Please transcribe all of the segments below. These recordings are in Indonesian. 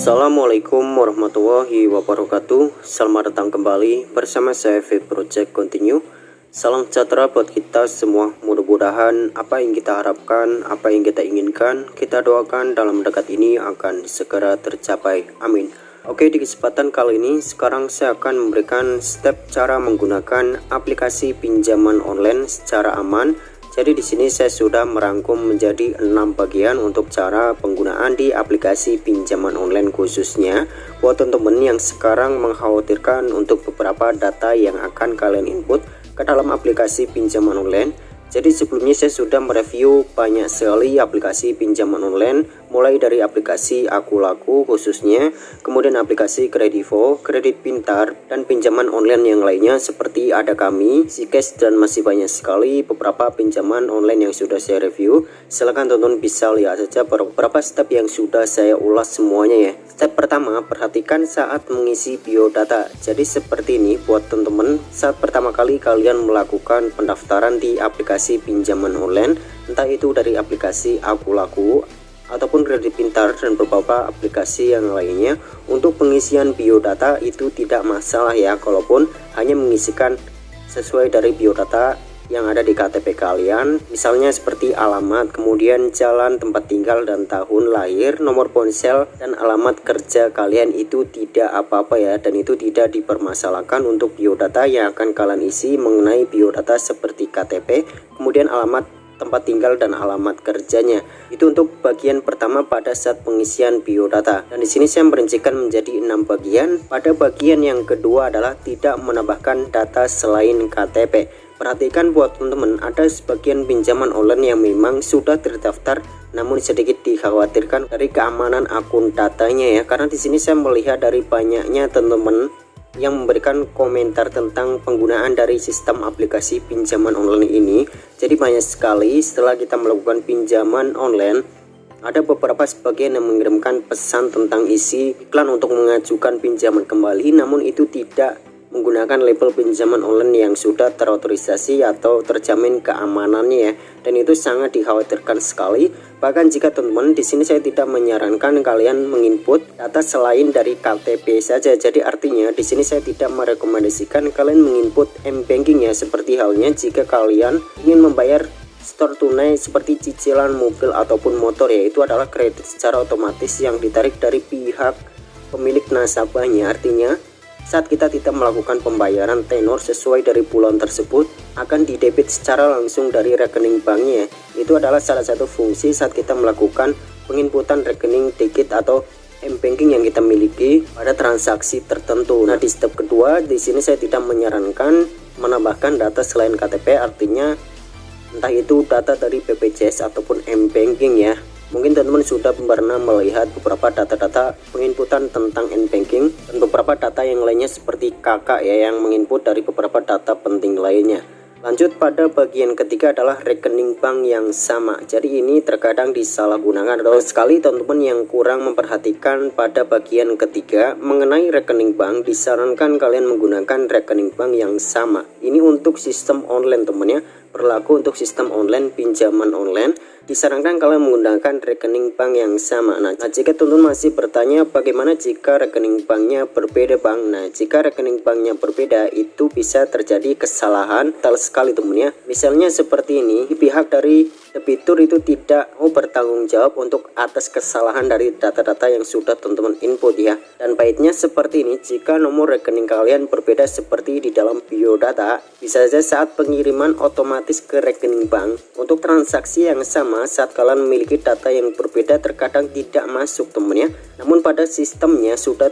Assalamualaikum warahmatullahi wabarakatuh. Selamat datang kembali bersama saya V Project Continue. Salam sejahtera buat kita semua. Mudah-mudahan apa yang kita harapkan, apa yang kita inginkan, kita doakan dalam dekat ini akan segera tercapai. Amin. Oke, di kesempatan kali ini sekarang saya akan memberikan step cara menggunakan aplikasi pinjaman online secara aman. Jadi di sini saya sudah merangkum menjadi 6 bagian untuk cara penggunaan di aplikasi pinjaman online, khususnya buat teman-teman yang sekarang mengkhawatirkan untuk beberapa data yang akan kalian input ke dalam aplikasi pinjaman online. Jadi sebelumnya saya sudah mereview banyak sekali aplikasi pinjaman online, mulai dari aplikasi Aku Laku khususnya, kemudian aplikasi Kredivo, Kredit Pintar, dan pinjaman online yang lainnya seperti Ada Kami, Zcash, dan masih banyak sekali beberapa pinjaman online yang sudah saya review. Silahkan teman-teman bisa lihat saja beberapa step yang sudah saya ulas semuanya ya. Step pertama, perhatikan saat mengisi biodata. Jadi seperti ini buat teman-teman, saat pertama kali kalian melakukan pendaftaran di aplikasi pinjaman online, entah itu dari aplikasi Aku Laku ataupun Kredit Pintar dan beberapa aplikasi yang lainnya, untuk pengisian biodata itu tidak masalah ya, kalaupun hanya mengisikan sesuai dari biodata yang ada di KTP kalian, misalnya seperti alamat, kemudian jalan tempat tinggal dan tahun lahir, nomor ponsel, dan alamat kerja kalian, itu tidak apa-apa ya, dan itu tidak dipermasalahkan untuk biodata yang akan kalian isi mengenai biodata seperti KTP, kemudian alamat tempat tinggal dan alamat kerjanya. Itu untuk bagian pertama pada saat pengisian biodata. Dan di sini saya merincikan menjadi 6 bagian. Pada bagian yang kedua adalah tidak menambahkan data selain KTP. Perhatikan buat teman-teman, ada sebagian pinjaman online yang memang sudah terdaftar namun sedikit dikhawatirkan dari keamanan akun datanya ya. Karena di sini saya melihat dari banyaknya teman-teman yang memberikan komentar tentang penggunaan dari sistem aplikasi pinjaman online ini. Jadi banyak sekali setelah kita melakukan pinjaman online, ada beberapa sebagian yang mengirimkan pesan tentang isi iklan untuk mengajukan pinjaman kembali, namun itu tidak menggunakan label pinjaman online yang sudah terotorisasi atau terjamin keamanannya ya, dan itu sangat dikhawatirkan sekali. Bahkan jika teman-teman, di sini saya tidak menyarankan kalian menginput data selain dari KTP saja. Jadi artinya di sini saya tidak merekomendasikan kalian menginput M-Banking ya, seperti halnya jika kalian ingin membayar store tunai seperti cicilan mobil ataupun motor ya, itu adalah kredit secara otomatis yang ditarik dari pihak pemilik nasabahnya. Artinya saat kita tidak melakukan pembayaran tenor sesuai dari bulan tersebut, akan didebit secara langsung dari rekening banknya. Itu adalah salah satu fungsi saat kita melakukan penginputan rekening debit atau M-Banking yang kita miliki pada transaksi tertentu. Nah, di step kedua, di sini saya tidak menyarankan menambahkan data selain KTP, artinya entah itu data dari BPJS ataupun M-Banking ya. Mungkin teman-teman sudah pernah melihat beberapa data-data penginputan tentang M-Banking dan beberapa data yang lainnya seperti KK ya, yang menginput dari beberapa data penting lainnya. Lanjut pada bagian ketiga adalah rekening bank yang sama. Jadi ini terkadang disalahgunakan, atau sekali teman-teman yang kurang memperhatikan pada bagian ketiga mengenai rekening bank, disarankan kalian menggunakan rekening bank yang sama. Ini untuk sistem online teman ya, berlaku untuk sistem online pinjaman online, disarankan kalian menggunakan rekening bank yang sama. Nah, jika teman-teman masih bertanya bagaimana jika rekening banknya berbeda bang, nah jika rekening banknya berbeda itu bisa terjadi kesalahan sekali teman ya. Misalnya seperti ini, pihak dari debitur itu tidak mau bertanggung jawab untuk atas kesalahan dari data-data yang sudah teman-teman input ya. Dan baiknya seperti ini, jika nomor rekening kalian berbeda seperti di dalam biodata, bisa saja saat pengiriman otomatis ke rekening bank untuk transaksi yang sama, saat kalian memiliki data yang berbeda terkadang tidak masuk teman ya. Namun pada sistemnya sudah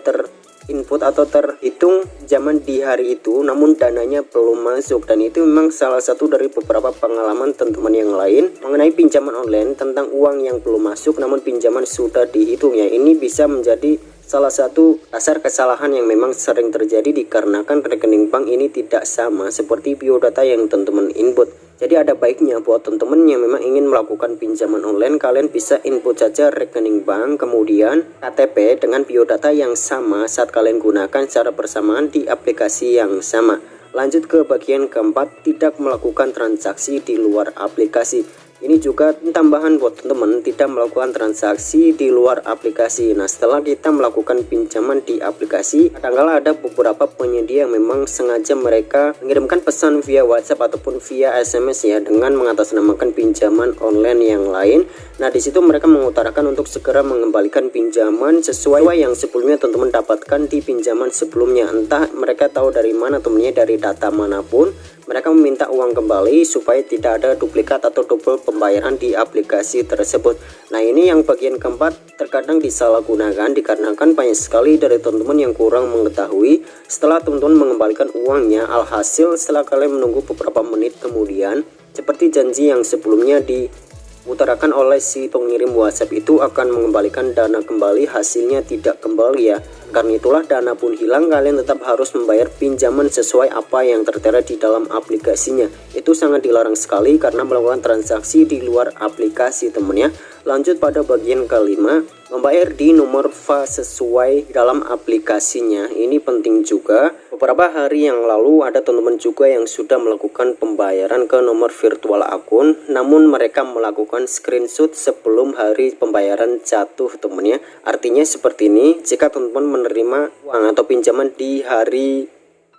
input atau terhitung zaman di hari itu, namun dananya belum masuk. Dan itu memang salah satu dari beberapa pengalaman teman-teman yang lain mengenai pinjaman online tentang uang yang belum masuk namun pinjaman sudah dihitung ya. Ini bisa menjadi salah satu dasar kesalahan yang memang sering terjadi dikarenakan rekening bank ini tidak sama seperti biodata yang teman-teman input. Jadi ada baiknya buat teman-teman yang memang ingin melakukan pinjaman online, kalian bisa input saja rekening bank kemudian KTP dengan biodata yang sama saat kalian gunakan secara bersamaan di aplikasi yang sama. Lanjut ke bagian keempat, tidak melakukan transaksi di luar aplikasi. Ini juga tambahan buat teman-teman tidak melakukan transaksi di luar aplikasi. Nah, setelah kita melakukan pinjaman di aplikasi, kadang-kala ada beberapa penyedia yang memang sengaja mereka mengirimkan pesan via WhatsApp ataupun via SMS ya, dengan mengatasnamakan pinjaman online yang lain. Nah, di situ mereka mengutarakan untuk segera mengembalikan pinjaman sesuai yang sebelumnya teman-teman dapatkan di pinjaman sebelumnya. Entah mereka tahu dari mana temennya, dari data manapun, mereka meminta uang kembali supaya tidak ada duplikat atau double pembayaran di aplikasi tersebut. Nah, ini yang bagian keempat terkadang disalahgunakan dikarenakan banyak sekali dari teman-teman yang kurang mengetahui. Setelah teman-teman mengembalikan uangnya, alhasil setelah kalian menunggu beberapa menit kemudian, seperti janji yang sebelumnya diutarakan oleh si pengirim WhatsApp itu akan mengembalikan dana kembali, hasilnya tidak kembali ya. Karena itulah dana pun hilang, kalian tetap harus membayar pinjaman sesuai apa yang tertera di dalam aplikasinya. Itu sangat dilarang sekali karena melakukan transaksi di luar aplikasi temennya. Lanjut pada bagian kelima, membayar di nomor VA sesuai dalam aplikasinya. Ini penting juga. Beberapa hari yang lalu ada teman-teman juga yang sudah melakukan pembayaran ke nomor virtual akun, namun mereka melakukan screenshot sebelum hari pembayaran jatuh temennya. Artinya seperti ini, jika teman-teman menerima uang atau pinjaman di hari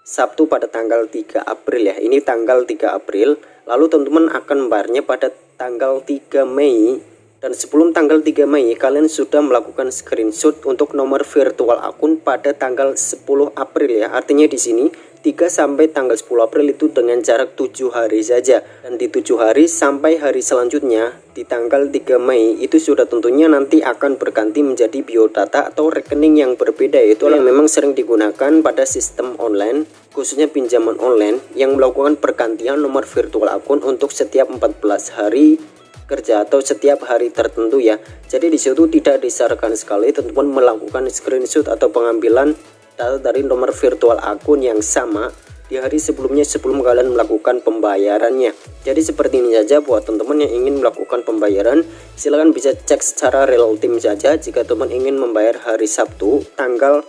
Sabtu pada tanggal 3 April ya, ini tanggal 3 April, lalu teman-teman akan membayarnya pada tanggal 3 Mei, dan sebelum tanggal 3 Mei kalian sudah melakukan screenshot untuk nomor virtual akun pada tanggal 10 April ya. Artinya di sini 3 sampai tanggal 10 April itu dengan jarak 7 hari saja, dan di 7 hari sampai hari selanjutnya di tanggal 3 Mei itu sudah tentunya nanti akan berganti menjadi biodata atau rekening yang berbeda. Itu yang memang sering digunakan pada sistem online, khususnya pinjaman online yang melakukan pergantian nomor virtual akun untuk setiap 14 hari kerja atau setiap hari tertentu ya. Jadi di situ tidak disarankan sekali teman-teman melakukan screenshot atau pengambilan data dari nomor virtual akun yang sama di hari sebelumnya sebelum kalian melakukan pembayarannya. Jadi seperti ini saja buat teman-teman yang ingin melakukan pembayaran, silahkan bisa cek secara real time saja. Jika teman ingin membayar hari Sabtu tanggal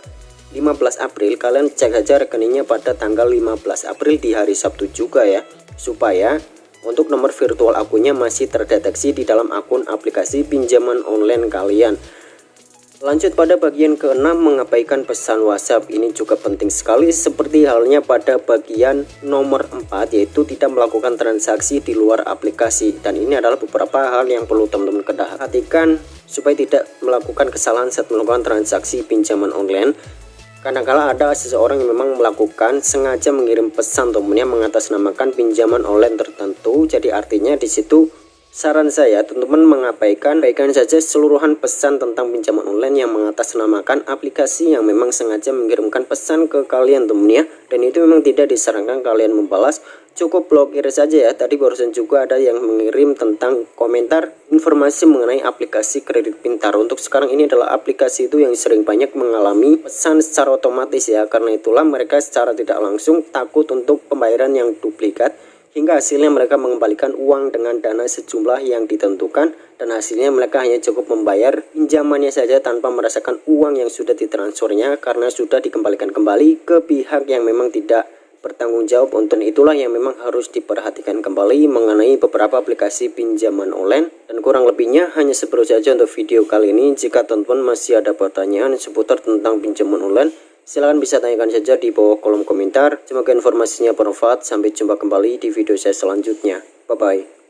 15 April, kalian cek saja rekeningnya pada tanggal 15 April di hari Sabtu juga ya, supaya untuk nomor virtual akunnya masih terdeteksi di dalam akun aplikasi pinjaman online kalian. Lanjut pada bagian ke-6, mengabaikan pesan WhatsApp. Ini juga penting sekali seperti halnya pada bagian nomor 4, yaitu tidak melakukan transaksi di luar aplikasi. Dan ini adalah beberapa hal yang perlu teman-teman perhatikan supaya tidak melakukan kesalahan saat melakukan transaksi pinjaman online. Kadang-kala ada seseorang yang memang melakukan sengaja mengirim pesan temennya mengatasnamakan pinjaman online tertentu. Jadi artinya di situ saran saya teman-teman mengabaikan saja seluruhan pesan tentang pinjaman online yang mengatasnamakan aplikasi yang memang sengaja mengirimkan pesan ke kalian temennya, dan itu memang tidak disarankan kalian membalas, cukup blokir saja ya. Tadi barusan juga ada yang mengirim tentang komentar informasi mengenai aplikasi kredit pintar. Untuk sekarang ini adalah aplikasi itu yang sering banyak mengalami pesan secara otomatis ya, karena itulah mereka secara tidak langsung takut untuk pembayaran yang duplikat, hingga hasilnya mereka mengembalikan uang dengan dana sejumlah yang ditentukan, dan hasilnya mereka hanya cukup membayar pinjamannya saja tanpa merasakan uang yang sudah ditransfernya karena sudah dikembalikan kembali ke pihak yang memang tidak bertanggung jawab. Untuk itulah yang memang harus diperhatikan kembali mengenai beberapa aplikasi pinjaman online. Dan kurang lebihnya hanya seperti saja untuk video kali ini. Jika teman-teman masih ada pertanyaan seputar tentang pinjaman online, silahkan bisa tanyakan saja di bawah kolom komentar. Semoga informasinya bermanfaat. Sampai jumpa kembali di video saya selanjutnya. Bye bye.